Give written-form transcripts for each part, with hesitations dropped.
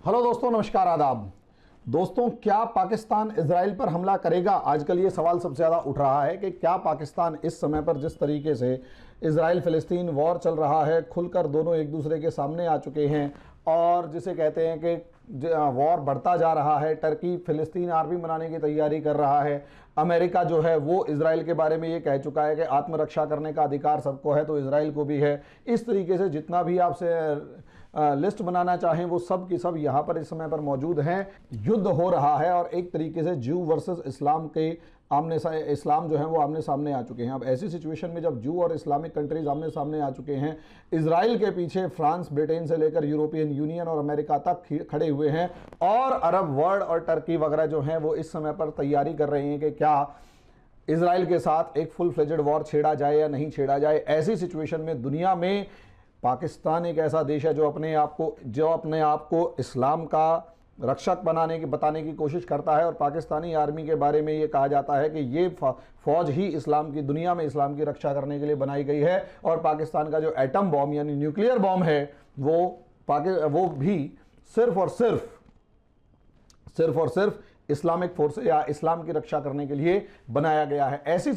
Hello दोस्तों, नमस्कार, आदाब। दोस्तों, क्या पाकिस्तान इजराइल पर हमला करेगा? आजकल ये सवाल सबसे ज़्यादा उठ रहा है कि क्या पाकिस्तान इस समय पर जिस तरीके से इजराइल फ़िलिस्तीन वॉर चल रहा है, खुलकर दोनों एक दूसरे के सामने आ चुके हैं और जिसे कहते हैं कि वॉर बढ़ता जा रहा है। टर्की फ़िलिस्तीन आर्मी बनाने की तैयारी कर रहा है। अमेरिका जो है वो इजराइल के बारे में ये कह चुका है कि आत्मरक्षा करने का अधिकार सबको है, तो इजराइल को भी है। इस तरीके से जितना भी आपसे लिस्ट बनाना चाहें वो सब की सब यहाँ पर इस समय पर मौजूद हैं। युद्ध हो रहा है और एक तरीके से जू वर्सेस इस्लाम के इस्लाम जो है वो आमने सामने आ चुके हैं। अब ऐसी सिचुएशन में जब जू और इस्लामिक कंट्रीज आमने सामने आ चुके हैं, इजराइल के पीछे फ्रांस, ब्रिटेन से लेकर यूरोपियन यूनियन और अमेरिका तक खड़े हुए हैं और अरब वर्ल्ड और टर्की वगैरह जो हैं वो इस समय पर तैयारी कर रहे हैं कि क्या इजराइल के साथ एक फुल फ्लेजेड वॉर छेड़ा जाए या नहीं छेड़ा जाए। ऐसी सिचुएशन में दुनिया में पाकिस्तान एक ऐसा देश है जो अपने आप को इस्लाम का रक्षक बताने की कोशिश करता है और पाकिस्तानी आर्मी के बारे में ये कहा जाता है कि ये फौज ही दुनिया में इस्लाम की रक्षा करने के लिए बनाई गई है। और पाकिस्तान का जो एटम बॉम्ब यानी न्यूक्लियर बॉम्ब है वो भी सिर्फ और सिर्फ इस्लामिक फोर्स या इस्लाम की रक्षा करने के लिए बनाया गया है। ऐसी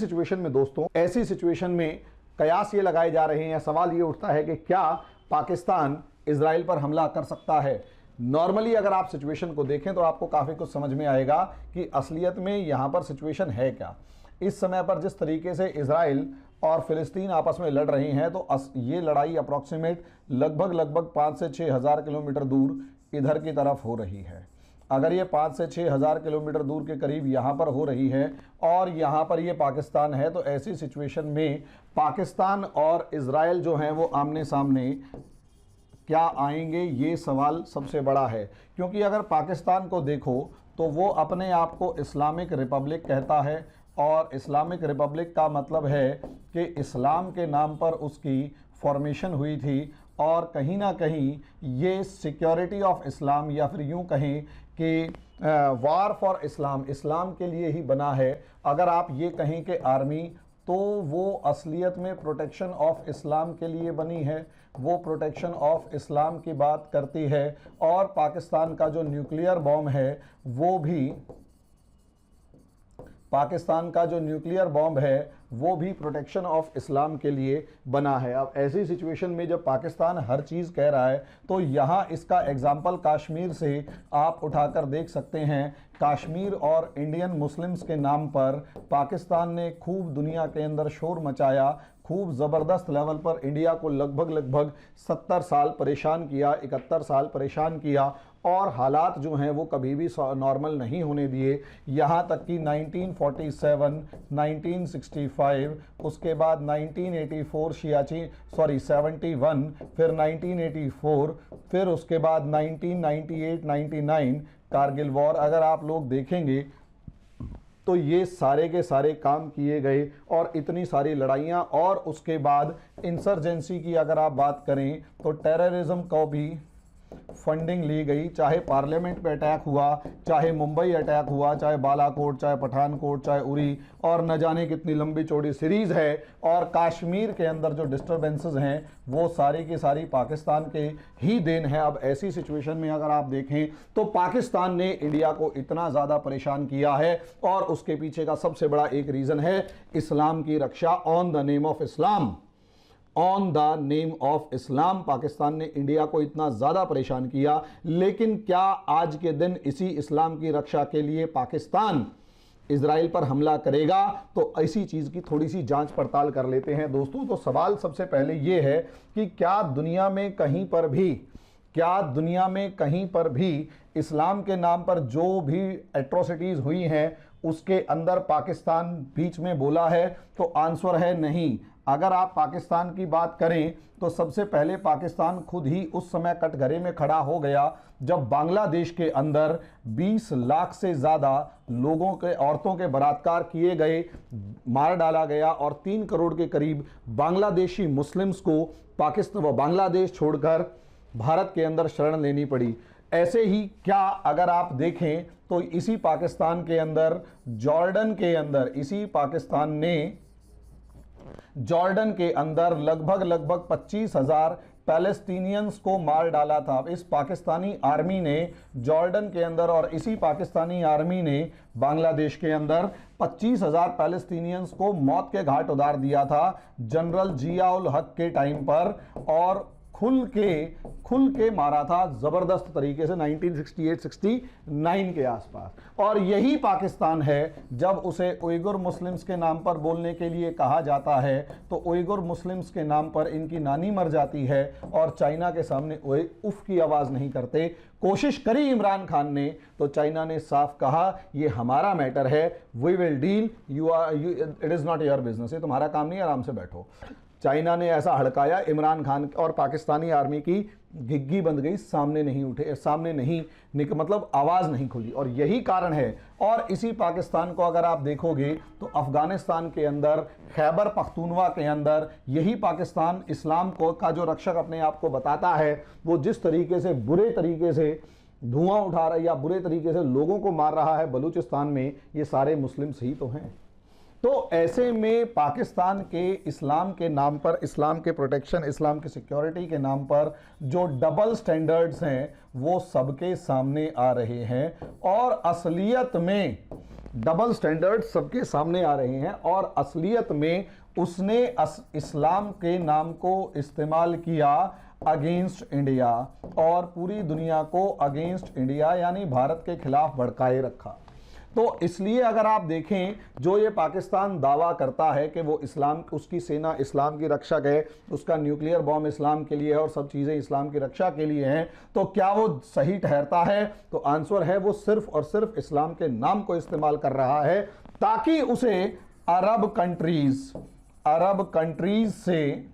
सिचुएशन में कयास ये लगाए जा रहे हैं, सवाल ये उठता है कि क्या पाकिस्तान इजराइल पर हमला कर सकता है। नॉर्मली अगर आप सिचुएशन को देखें तो आपको काफ़ी कुछ समझ में आएगा कि असलियत में यहाँ पर सिचुएशन है क्या। इस समय पर जिस तरीके से इजराइल और फिलिस्तीन आपस में लड़ रहे हैं तो ये लड़ाई अप्रॉक्सीमेट लगभग 5 से 6 हज़ार किलोमीटर दूर इधर की तरफ हो रही है। अगर ये 5 से 6 हज़ार किलोमीटर दूर के करीब यहाँ पर हो रही है और यहाँ पर ये पाकिस्तान है, तो ऐसी सिचुएशन में पाकिस्तान और इजराइल जो हैं वो आमने सामने क्या आएंगे, ये सवाल सबसे बड़ा है। क्योंकि अगर पाकिस्तान को देखो तो वो अपने आप को इस्लामिक रिपब्लिक कहता है और इस्लामिक रिपब्लिक का मतलब है कि इस्लाम के नाम पर उसकी फॉर्मेशन हुई थी और कहीं ना कहीं ये सिक्योरिटी ऑफ इस्लाम या फिर यूं कहें कि वार फॉर इस्लाम के लिए ही बना है। अगर आप ये कहें कि आर्मी, तो वो असलियत में प्रोटेक्शन ऑफ इस्लाम के लिए बनी है, वो प्रोटेक्शन ऑफ इस्लाम की बात करती है। और पाकिस्तान का जो न्यूक्लियर बॉम्ब है वो भी प्रोटेक्शन ऑफ इस्लाम के लिए बना है। अब ऐसी सिचुएशन में जब पाकिस्तान हर चीज़ कह रहा है तो यहाँ इसका एग्जाम्पल कश्मीर से आप उठाकर देख सकते हैं। कश्मीर और इंडियन मुस्लिम्स के नाम पर पाकिस्तान ने खूब दुनिया के अंदर शोर मचाया, खूब ज़बरदस्त लेवल पर इंडिया को लगभग 70 साल परेशान किया, 71 साल परेशान किया और हालात जो हैं वो कभी भी नॉर्मल नहीं होने दिए। यहाँ तक कि 1947, 1965, उसके बाद 1984 71, फिर 1984, फिर उसके बाद 1998, 99 कारगिल वॉर। अगर आप लोग देखेंगे तो ये सारे के सारे काम किए गए और इतनी सारी लड़ाइयाँ, और उसके बाद इंसर्जेंसी की अगर आप बात करें तो टेररिज्म को भी फंडिंग ली गई। चाहे पार्लियामेंट पे अटैक हुआ, चाहे मुंबई अटैक हुआ, चाहे बालाकोट, चाहे पठानकोट, चाहे उरी, और न जाने कितनी लंबी चौड़ी सीरीज है। और कश्मीर के अंदर जो डिस्टर्बेंसेस हैं वो सारी की सारी पाकिस्तान के ही देन है। अब ऐसी सिचुएशन में अगर आप देखें तो पाकिस्तान ने इंडिया को इतना ज़्यादा परेशान किया है और उसके पीछे का सबसे बड़ा एक रीज़न है इस्लाम की रक्षा। On the name of Islam Pakistan ने इंडिया को इतना ज़्यादा परेशान किया। लेकिन क्या आज के दिन इसी इस्लाम की रक्षा के लिए पाकिस्तान इजराइल पर हमला करेगा? तो ऐसी चीज़ की थोड़ी सी जांच पड़ताल कर लेते हैं दोस्तों। तो सवाल सबसे पहले ये है कि क्या दुनिया में कहीं पर भी इस्लाम के नाम पर जो भी एट्रोसिटीज़ हुई हैं उसके अंदर पाकिस्तान बीच में बोला है? तो आंसर है नहीं। अगर आप पाकिस्तान की बात करें तो सबसे पहले पाकिस्तान खुद ही उस समय कटघरे में खड़ा हो गया जब बांग्लादेश के अंदर 20 लाख से ज़्यादा औरतों के बलात्कार किए गए, मार डाला गया और 3 करोड़ के करीब बांग्लादेशी मुस्लिम्स को बांग्लादेश छोड़कर भारत के अंदर शरण लेनी पड़ी। ऐसे ही क्या अगर आप देखें तो इसी पाकिस्तान के अंदर, जॉर्डन के अंदर, इसी पाकिस्तान ने जॉर्डन के अंदर लगभग 25,000 पैलेस्टीनियंस को मार डाला था। इस पाकिस्तानी आर्मी ने जॉर्डन के अंदर और इसी पाकिस्तानी आर्मी ने बांग्लादेश के अंदर 25,000 पैलेस्टीनियंस को मौत के घाट उतार दिया था जनरल जिया उल हक के टाइम पर, और खुल के मारा था जबरदस्त तरीके से 1968-69 के आसपास। और यही पाकिस्तान है जब उसे उइगुर मुस्लिम्स के नाम पर बोलने के लिए कहा जाता है तो उइगुर मुस्लिम्स के नाम पर इनकी नानी मर जाती है और चाइना के सामने उफ की आवाज नहीं करते। कोशिश करी इमरान खान ने तो चाइना ने साफ कहा ये हमारा मैटर है, we will deal, it is not your business, ये तुम्हारा काम नहीं, आराम से बैठो। चाइना ने ऐसा हड़काया, इमरान खान और पाकिस्तानी आर्मी की घिग्गी बंद गई, सामने नहीं उठे, सामने नहीं मतलब आवाज नहीं खुली। और यही कारण है। और इसी पाकिस्तान को अगर आप देखोगे तो अफगानिस्तान के अंदर, खैबर पख्तूनवा के अंदर, यही पाकिस्तान इस्लाम को का जो रक्षक अपने आप को बताता है, वो जिस तरीके से बुरे तरीके से धुआं उठा रहा है या बुरे तरीके से लोगों को मार रहा है बलूचिस्तान में, ये सारे मुस्लिम्स ही तो हैं। तो ऐसे में पाकिस्तान के इस्लाम के नाम पर, इस्लाम के प्रोटेक्शन, इस्लाम की सिक्योरिटी के नाम पर जो डबल स्टैंडर्ड्स हैं वो सबके सामने आ रहे हैं। और असलियत में डबल स्टैंडर्ड्स सबके सामने आ रहे हैं और असलियत में उसने इस्लाम के नाम को इस्तेमाल किया अगेंस्ट इंडिया और पूरी दुनिया को अगेंस्ट इंडिया यानी भारत के खिलाफ भड़काए रखा। तो इसलिए अगर आप देखें, जो ये पाकिस्तान दावा करता है कि वो इस्लाम, उसकी सेना इस्लाम की रक्षक है, उसका न्यूक्लियर बॉम्ब इस्लाम के लिए है और सब चीज़ें इस्लाम की रक्षा के लिए हैं, तो क्या वो सही ठहरता है? तो आंसर है वो सिर्फ और सिर्फ इस्लाम के नाम को इस्तेमाल कर रहा है ताकि उसे अरब कंट्रीज से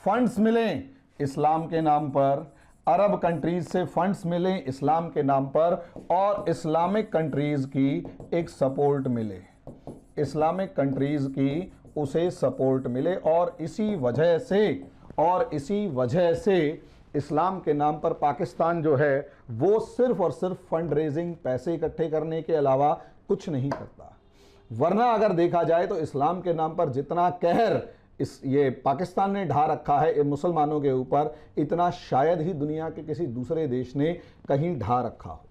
फंड्स मिलें इस्लाम के नाम पर, अरब कंट्रीज से फंड्स मिलें इस्लाम के नाम पर और इस्लामिक कंट्रीज की एक सपोर्ट मिले, इस्लामिक कंट्रीज की उसे सपोर्ट मिले। और इसी वजह से इस्लाम के नाम पर पाकिस्तान जो है वो सिर्फ और सिर्फ फंड रेजिंग, पैसे इकट्ठे करने के अलावा कुछ नहीं करता। वरना अगर देखा जाए तो इस्लाम के नाम पर जितना कहर ये पाकिस्तान ने ढा रखा है मुसलमानों के ऊपर, इतना शायद ही दुनिया के किसी दूसरे देश ने कहीं ढा रखा हो।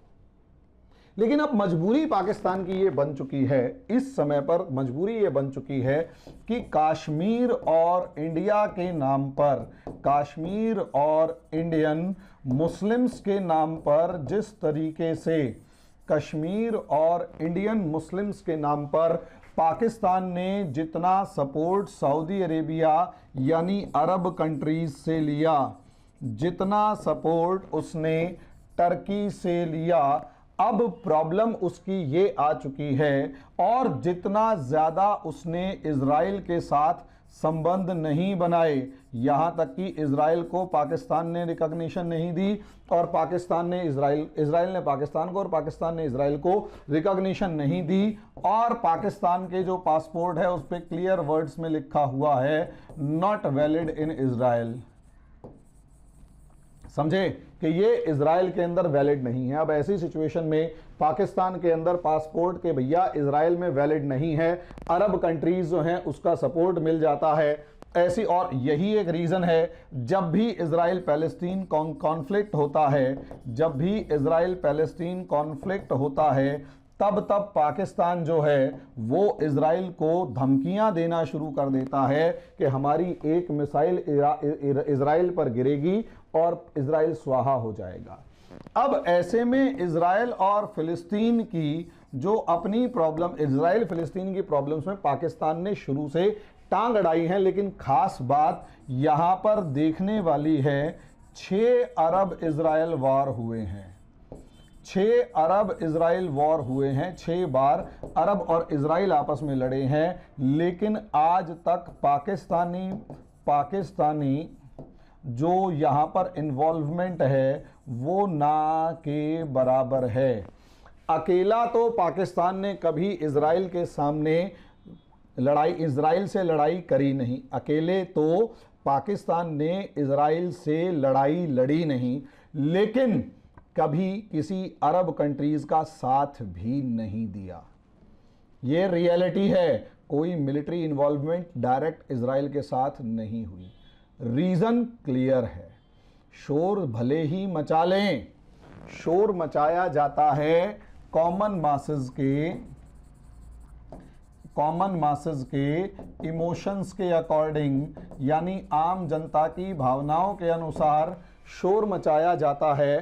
लेकिन अब मजबूरी पाकिस्तान की ये बन चुकी है, इस समय पर मजबूरी ये बन चुकी है कि कश्मीर और इंडिया के नाम पर, कश्मीर और इंडियन मुस्लिम्स के नाम पर जिस तरीके से कश्मीर और इंडियन मुस्लिम्स के नाम पर पाकिस्तान ने जितना सपोर्ट सऊदी अरेबिया यानी अरब कंट्रीज से लिया, जितना सपोर्ट उसने टर्की से लिया, अब प्रॉब्लम उसकी ये आ चुकी है। और जितना ज़्यादा उसने इजराइल के साथ संबंध नहीं बनाए, यहाँ तक कि इजराइल को पाकिस्तान ने रिकॉग्निशन नहीं दी और पाकिस्तान ने इजराइल ने पाकिस्तान को और पाकिस्तान ने इजराइल को रिकॉग्निशन नहीं दी। और पाकिस्तान के जो पासपोर्ट है उस पर क्लियर वर्ड्स में लिखा हुआ है नॉट वैलिड इन इजराइल। समझे कि ये इजराइल के अंदर वैलिड नहीं है। अब ऐसी सिचुएशन में पाकिस्तान के अंदर पासपोर्ट के भैया इजराइल में वैलिड नहीं है, अरब कंट्रीज जो हैं उसका सपोर्ट मिल जाता है ऐसी। और यही एक रीज़न है, जब भी इजराइल पैलेस्टीन कॉन्फ्लिक्ट होता है, जब भी इजराइल पैलेस्टीन कॉन्फ्लिक्ट होता है, तब पाकिस्तान जो है वो इजराइल को धमकियां देना शुरू कर देता है कि हमारी एक मिसाइल इजराइल पर गिरेगी और इजराइल स्वाहा हो जाएगा। अब ऐसे में इजराइल और फिलिस्तीन की जो अपनी प्रॉब्लम, इजराइल फिलिस्तीन की प्रॉब्लम्स में पाकिस्तान ने शुरू से टांग अड़ाई है। लेकिन खास बात यहां पर देखने वाली है, 6 अरब इजराइल वॉर हुए हैं, 6 अरब इजराइल वॉर हुए हैं, 6 बार अरब और इजराइल आपस में लड़े हैं। लेकिन आज तक पाकिस्तानी जो यहाँ पर इन्वॉल्वमेंट है वो ना के बराबर है। अकेला तो पाकिस्तान ने कभी इजराइल के सामने इजराइल से लड़ाई करी नहीं, अकेले तो पाकिस्तान ने इजराइल से लड़ाई लड़ी नहीं, लेकिन कभी किसी अरब कंट्रीज का साथ भी नहीं दिया। ये रियलिटी है। कोई मिलिट्री इन्वॉल्वमेंट डायरेक्ट इजराइल के साथ नहीं हुई। रीज़न क्लियर है, शोर भले ही मचा लें, शोर मचाया जाता है कॉमन मासेस के इमोशंस के अकॉर्डिंग, यानी आम जनता की भावनाओं के अनुसार शोर मचाया जाता है।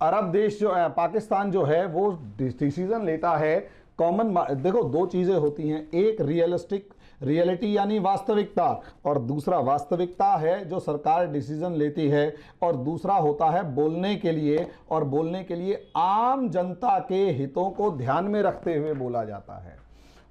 अरब देश जो है, पाकिस्तान जो है, वो डिसीजन लेता है देखो दो चीजें होती हैं, एक रियलिटी यानी वास्तविकता, और दूसरा वास्तविकता है जो सरकार डिसीजन लेती है, और दूसरा होता है बोलने के लिए, और बोलने के लिए आम जनता के हितों को ध्यान में रखते हुए बोला जाता है।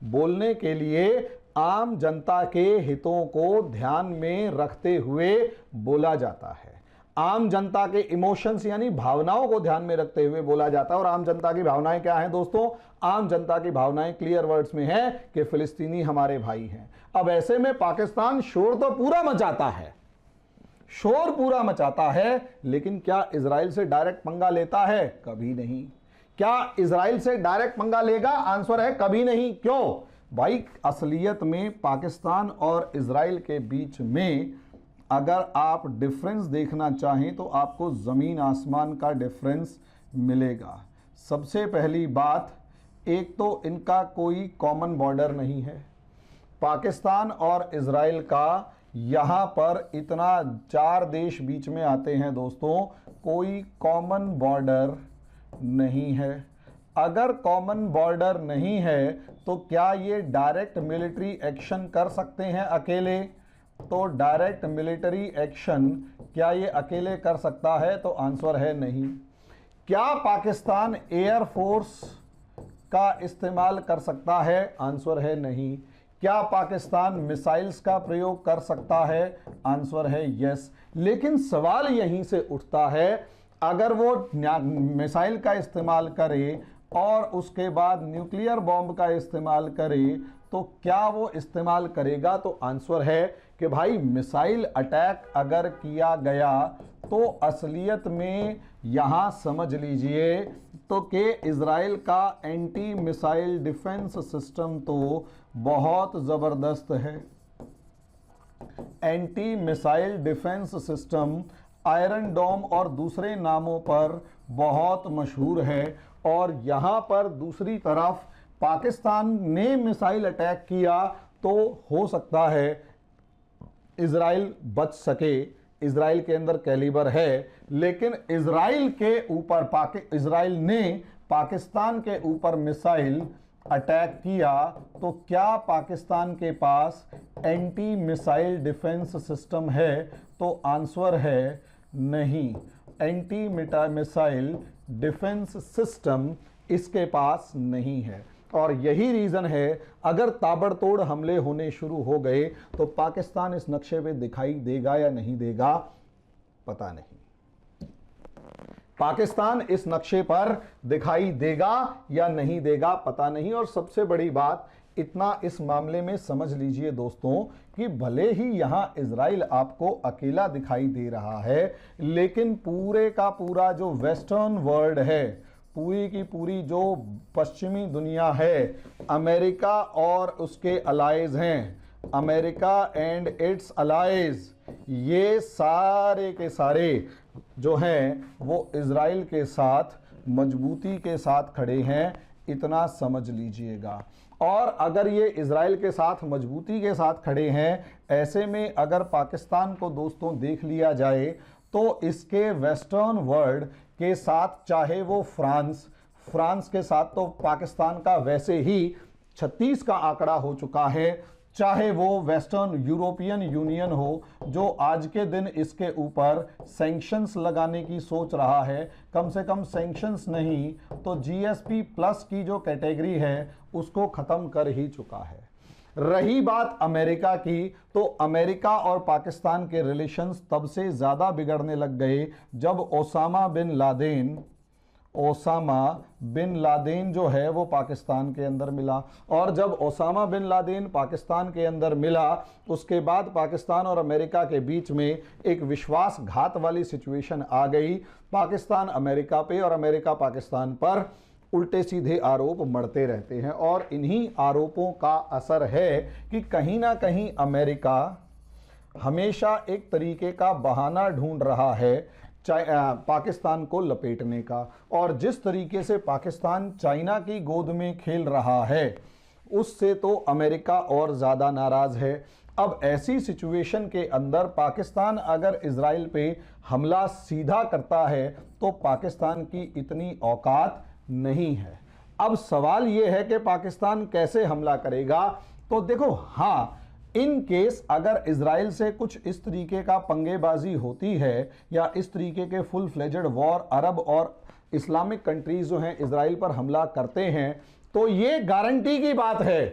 बोलने के लिए आम जनता के हितों को ध्यान में रखते हुए बोला जाता है, आम जनता के इमोशंस यानी भावनाओं को ध्यान में रखते हुए बोला जाता है। और आम जनता की भावनाएं क्या हैं दोस्तों? आम जनता की भावनाएं क्लियर वर्ड्स में है कि फिलिस्तीनी हमारे भाई हैं। अब ऐसे में पाकिस्तान शोर तो पूरा मचाता है, शोर पूरा मचाता है, लेकिन क्या इजराइल से डायरेक्ट पंगा लेता है? कभी नहीं। क्या इजराइल से डायरेक्ट पंगा लेगा? आंसर है कभी नहीं। क्यों भाई? असलियत में पाकिस्तान और इजराइल के बीच में अगर आप डिफरेंस देखना चाहें तो आपको ज़मीन आसमान का डिफरेंस मिलेगा। सबसे पहली बात, एक तो इनका कोई कॉमन बॉर्डर नहीं है। पाकिस्तान और इजराइल का यहाँ पर इतना 4 देश बीच में आते हैं दोस्तों, कोई कॉमन बॉर्डर नहीं है। अगर कॉमन बॉर्डर नहीं है तो क्या ये डायरेक्ट मिलिट्री एक्शन कर सकते हैं अकेले? तो डायरेक्ट मिलिट्री एक्शन क्या ये अकेले कर सकता है? तो आंसर है नहीं। क्या पाकिस्तान एयर फोर्स का इस्तेमाल कर सकता है? आंसर है नहीं। क्या पाकिस्तान मिसाइल्स का प्रयोग कर सकता है? आंसर है यस। लेकिन सवाल यहीं से उठता है, अगर वो मिसाइल का इस्तेमाल करे और उसके बाद न्यूक्लियर बॉम्ब का इस्तेमाल करे तो क्या वो इस्तेमाल करेगा? तो आंसर है कि भाई मिसाइल अटैक अगर किया गया तो असलियत में यहाँ समझ लीजिए तो कि इजराइल का एंटी मिसाइल डिफेंस सिस्टम तो बहुत ज़बरदस्त है। Anti missile defence system iron dome और दूसरे नामों पर बहुत मशहूर है। और यहाँ पर दूसरी तरफ पाकिस्तान ने मिसाइल अटैक किया तो हो सकता है इजराइल बच सके, इजराइल के अंदर कैलिबर है, लेकिन इजराइल ने पाकिस्तान के ऊपर मिसाइल अटैक किया तो क्या पाकिस्तान के पास एंटी मिसाइल डिफेंस सिस्टम है? तो आंसर है नहीं। एंटी मिसाइल डिफेंस सिस्टम इसके पास नहीं है। और यही रीज़न है, अगर ताबड़तोड़ हमले होने शुरू हो गए तो पाकिस्तान इस नक्शे पे दिखाई देगा या नहीं देगा, पता नहीं। पाकिस्तान इस नक्शे पर दिखाई देगा या नहीं देगा, पता नहीं। और सबसे बड़ी बात, इतना इस मामले में समझ लीजिए दोस्तों कि भले ही यहां इजराइल आपको अकेला दिखाई दे रहा है, लेकिन पूरे का पूरा जो वेस्टर्न वर्ल्ड है, पूरी की पूरी जो पश्चिमी दुनिया है, अमेरिका और उसके अलाइज हैं, अमेरिका एंड इट्स अलाइज, ये सारे के सारे जो हैं वो इजराइल के साथ मजबूती के साथ खड़े हैं, इतना समझ लीजिएगा। और अगर ये इजराइल के साथ मजबूती के साथ खड़े हैं, ऐसे में अगर पाकिस्तान को दोस्तों देख लिया जाए तो इसके वेस्टर्न वर्ल्ड के साथ, चाहे वो फ्रांस के साथ तो पाकिस्तान का वैसे ही 36 का आंकड़ा हो चुका है, चाहे वो वेस्टर्न यूरोपियन यूनियन हो जो आज के दिन इसके ऊपर सैंक्शंस लगाने की सोच रहा है, कम से कम सैंक्शंस नहीं तो जीएसपी प्लस की जो कैटेगरी है उसको ख़त्म कर ही चुका है। रही बात अमेरिका की, तो अमेरिका और पाकिस्तान के रिलेशंस तब से ज़्यादा बिगड़ने लग गए जब ओसामा बिन लादेन जो है वो पाकिस्तान के अंदर मिला। और जब ओसामा बिन लादेन पाकिस्तान के अंदर मिला, उसके बाद पाकिस्तान और अमेरिका के बीच में एक विश्वासघात वाली सिचुएशन आ गई। पाकिस्तान अमेरिका पे और अमेरिका पाकिस्तान पर उल्टे सीधे आरोप मढ़ते रहते हैं और इन्हीं आरोपों का असर है कि कहीं ना कहीं अमेरिका हमेशा एक तरीके का बहाना ढूंढ रहा है पाकिस्तान को लपेटने का। और जिस तरीके से पाकिस्तान चाइना की गोद में खेल रहा है उससे तो अमेरिका और ज़्यादा नाराज़ है। अब ऐसी सिचुएशन के अंदर पाकिस्तान अगर इजराइल पे हमला सीधा करता है तो पाकिस्तान की इतनी औकात नहीं है। अब सवाल यह है कि पाकिस्तान कैसे हमला करेगा। तो देखो, हाँ, इन केस अगर इजराइल से कुछ इस तरीके का पंगेबाजी होती है या इस तरीके के फुल फ्लेजेड वॉर अरब और इस्लामिक कंट्रीज जो हैं इजराइल पर हमला करते हैं तो ये गारंटी की बात है,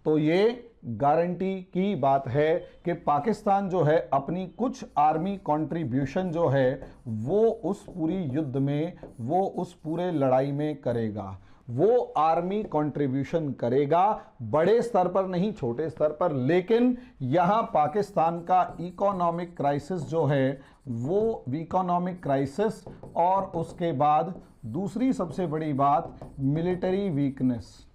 तो ये गारंटी की बात है कि पाकिस्तान जो है अपनी कुछ आर्मी कंट्रीब्यूशन जो है वो उस पूरी युद्ध में, वो उस पूरे लड़ाई में करेगा। वो आर्मी कंट्रीब्यूशन करेगा, बड़े स्तर पर नहीं, छोटे स्तर पर। लेकिन यहां पाकिस्तान का इकोनॉमिक क्राइसिस जो है वो इकोनॉमिक क्राइसिस और उसके बाद दूसरी सबसे बड़ी बात मिलिट्री वीकनेस,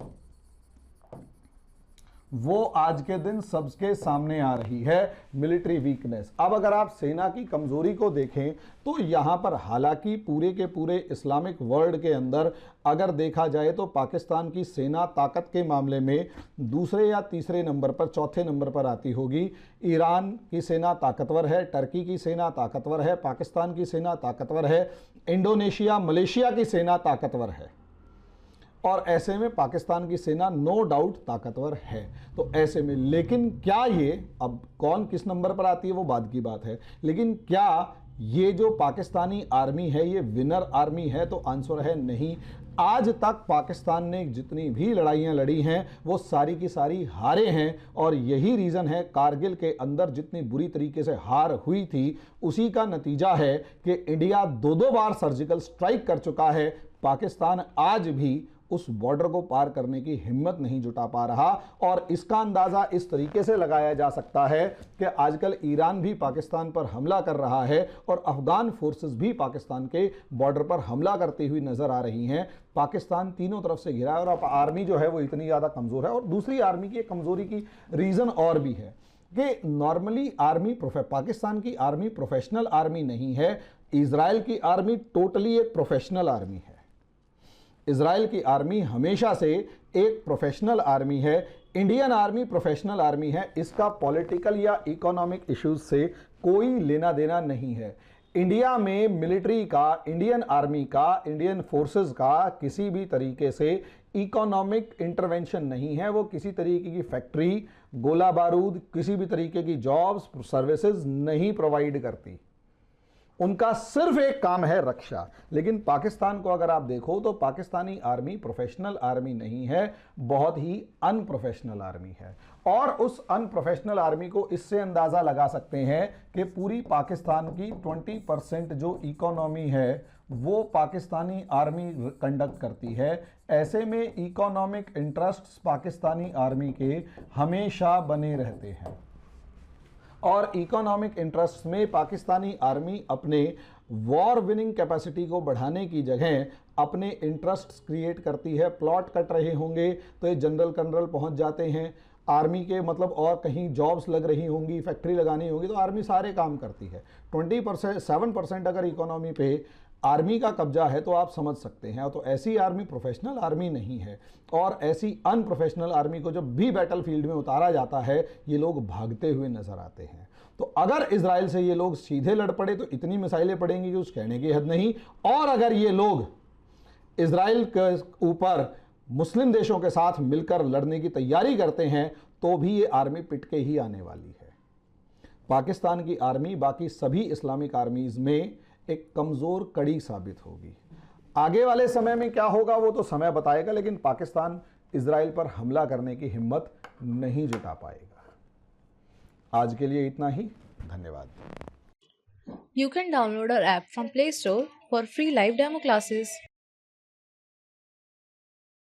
वो आज के दिन सबके सामने आ रही है, मिलिट्री वीकनेस। अब अगर आप सेना की कमजोरी को देखें तो यहां पर हालांकि पूरे के पूरे इस्लामिक वर्ल्ड के अंदर अगर देखा जाए तो पाकिस्तान की सेना ताकत के मामले में दूसरे या तीसरे नंबर पर, चौथे नंबर पर आती होगी। ईरान की सेना ताकतवर है, टर्की की सेना ताकतवर है, पाकिस्तान की सेना ताकतवर है, इंडोनेशिया मलेशिया की सेना ताकतवर है और ऐसे में पाकिस्तान की सेना नो डाउट ताकतवर है। तो ऐसे में लेकिन क्या ये, अब कौन किस नंबर पर आती है वो बाद की बात है, लेकिन क्या ये जो पाकिस्तानी आर्मी है ये विनर आर्मी है? तो आंसर है नहीं। आज तक पाकिस्तान ने जितनी भी लड़ाइयां लड़ी हैं वो सारी की सारी हारे हैं और यही रीज़न है कारगिल के अंदर जितनी बुरी तरीके से हार हुई थी उसी का नतीजा है कि इंडिया दो दो बार सर्जिकल स्ट्राइक कर चुका है। पाकिस्तान आज भी उस बॉर्डर को पार करने की हिम्मत नहीं जुटा पा रहा और इसका अंदाजा इस तरीके से लगाया जा सकता है कि आजकल ईरान भी पाकिस्तान पर हमला कर रहा है और अफगान फोर्सेस भी पाकिस्तान के बॉर्डर पर हमला करती हुई नजर आ रही हैं। पाकिस्तान तीनों तरफ से घिरा है और अब आर्मी जो है वो इतनी ज्यादा कमजोर है। और दूसरी आर्मी की कमजोरी की रीजन और भी है कि नॉर्मली आर्मी पाकिस्तान की आर्मी प्रोफेशनल आर्मी नहीं है। इजराइल की आर्मी टोटली एक प्रोफेशनल आर्मी है। इजराइल की आर्मी हमेशा से एक प्रोफेशनल आर्मी है। इंडियन आर्मी प्रोफेशनल आर्मी है। इसका पॉलिटिकल या इकोनॉमिक इश्यूज से कोई लेना देना नहीं है। इंडिया में मिलिट्री का, इंडियन आर्मी का, इंडियन फोर्सेस का किसी भी तरीके से इकोनॉमिक इंटरवेंशन नहीं है। वो किसी तरीके की फैक्ट्री, गोला बारूद, किसी भी तरीके की जॉब्स, सर्विसेज नहीं प्रोवाइड करती। उनका सिर्फ एक काम है रक्षा। लेकिन पाकिस्तान को अगर आप देखो तो पाकिस्तानी आर्मी प्रोफेशनल आर्मी नहीं है, बहुत ही अनप्रोफेशनल आर्मी है। और उस अनप्रोफेशनल आर्मी को इससे अंदाजा लगा सकते हैं कि पूरी पाकिस्तान की 20% जो इकोनॉमी है वो पाकिस्तानी आर्मी कंडक्ट करती है। ऐसे में इकोनॉमिक इंटरेस्ट्स पाकिस्तानी आर्मी के हमेशा बने रहते हैं और इकोनॉमिक इंटरेस्ट में पाकिस्तानी आर्मी अपने वॉर विनिंग कैपेसिटी को बढ़ाने की जगह अपने इंटरेस्ट्स क्रिएट करती है। प्लॉट कट रहे होंगे तो ये जनरल कर्नल पहुंच जाते हैं आर्मी के, मतलब और कहीं जॉब्स लग रही होंगी, फैक्ट्री लगानी होगी तो आर्मी सारे काम करती है। 7% अगर इकोनॉमी पे आर्मी का कब्जा है तो आप समझ सकते हैं। तो ऐसी आर्मी प्रोफेशनल आर्मी नहीं है और ऐसी अनप्रोफेशनल आर्मी को जब भी बैटल फील्ड में उतारा जाता है ये लोग भागते हुए नजर आते हैं। तो अगर इजराइल से ये लोग सीधे लड़ पड़े तो इतनी मिसाइलें पड़ेंगी कि उस कहने की हद नहीं। और अगर ये लोग इजराइल के ऊपर मुस्लिम देशों के साथ मिलकर लड़ने की तैयारी करते हैं तो भी ये आर्मी पिट के ही आने वाली है। पाकिस्तान की आर्मी बाकी सभी इस्लामिक आर्मीज में एक कमजोर कड़ी साबित होगी। आगे वाले समय में क्या होगा वो तो समय बताएगा, लेकिन पाकिस्तान इजराइल पर हमला करने की हिम्मत नहीं जुटा पाएगा। आज के लिए इतना ही, धन्यवाद। You can download our app from Play Store for free live demo classes.